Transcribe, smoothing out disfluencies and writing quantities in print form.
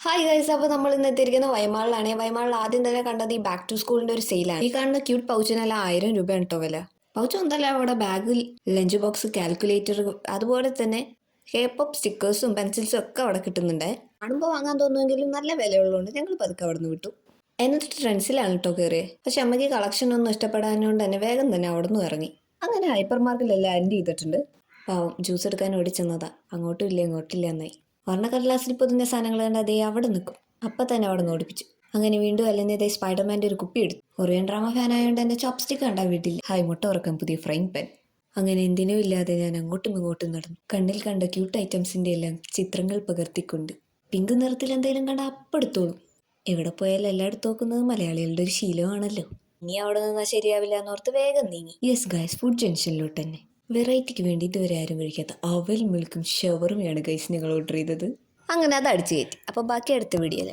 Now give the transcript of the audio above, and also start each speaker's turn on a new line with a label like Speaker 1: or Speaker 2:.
Speaker 1: Hi guys, അപ്പോൾ നമ്മൾ ഇന്ന് എത്തിയിരിക്കുന്ന വൈമാളിലാണ്. വൈമാളിൽ ആദ്യം തന്നെ കണ്ടത് ഈ ബാക്ക് ടു സ്കൂളിന്റെ ഒരു സെയിലാണ്. ഈ കാണുന്ന ക്യൂട്ട് പൗച്ചിനെല്ലാം 1000 രൂപയാണ് കേട്ടോ വില. പൗച്ച് ഒന്നല്ല, അവിടെ ബാഗിൽ ലഞ്ച് ബോക്സ്, കാൽക്കുലേറ്റർ, അതുപോലെ തന്നെ കേപ്പപ്പ് സ്റ്റിക്കേഴ്സും പെൻസിൽസും ഒക്കെ അവിടെ കിട്ടുന്നുണ്ട്. കാണുമ്പോൾ വാങ്ങാൻ തോന്നുമെങ്കിലും നല്ല വിലയുള്ളതുകൊണ്ട് ഞങ്ങൾ പതുക്കെ അവിടെ നിന്ന് വിട്ടു. എന്നിട്ട് ട്രെൻഡ്സിലാണ് കേട്ടോ കയറിയത്. പക്ഷെ അമ്മയ്ക്ക് കളക്ഷൻ ഒന്നും ഇഷ്ടപ്പെടാനോണ്ട് തന്നെ വേഗം തന്നെ അവിടെ നിന്ന് ഇറങ്ങി. അങ്ങനെ ഹൈപ്പർ മാർക്കറ്റിലെല്ലാം എൻഡ് ചെയ്തിട്ടുണ്ട്. പാവം ജ്യൂസ് എടുക്കാൻ ഓടിച്ചെന്നതാ, അങ്ങോട്ടും ഇല്ല ഇങ്ങോട്ടും ഇല്ല എന്നായി. വർണ്ണക്കടലാസിൽ പൊതിഞ്ഞ സാധനങ്ങൾ കണ്ട് അതേ അവിടെ നിൽക്കും. അപ്പം തന്നെ അവിടെ നിന്ന് ഓടിപ്പിച്ചു. അങ്ങനെ വീണ്ടും അല്ലെന്നതേ സ്പൈഡർമാൻ്റെ ഒരു കുപ്പി എടുത്തു. കൊറിയൻ ഡ്രാമ ഫാൻ ആയതുകൊണ്ട് എൻ്റെ ചോപ്സ്റ്റിക്ക് കണ്ടാൽ വീട്ടിൽ ഹായ് മുട്ട ഉറക്കാൻ പുതിയ ഫ്രൈങ് പാൻ. അങ്ങനെ എന്തിനും ഇല്ലാതെ ഞാൻ അങ്ങോട്ടും ഇങ്ങോട്ടും നടന്നു. കണ്ണിൽ കണ്ട ക്യൂട്ട് ഐറ്റംസിൻ്റെ എല്ലാം ചിത്രങ്ങൾ പകർത്തിക്കൊണ്ട്. പിങ്ക് നിറത്തിൽ എന്തെങ്കിലും കണ്ട അപ്പെടുത്തോളും. എവിടെ പോയാലും എല്ലായിടത്തും നോക്കുന്നത് മലയാളികളുടെ ഒരു ശീലമാണല്ലോ. ഇനി അവിടെ നിന്നാൽ ശരിയാവില്ല എന്നോർത്ത് വേഗം നീങ്ങി. യെസ് ഗൈസ്, ഫുഡ് ജംഗ്ഷനിലോട്ട് തന്നെ. വെറൈറ്റിക്ക് വേണ്ടി ഇതുവരെ ആരും കഴിക്കാത്ത അവൽ മിൽക്കും ഷവർമയാണ് ഗൈസ് ഞങ്ങൾ ഓർഡർ ചെയ്തത്. അങ്ങനെ അത് അടിച്ചു കയറ്റി. അപ്പോൾ ബാക്കി അടുത്ത വീഡിയോയിൽ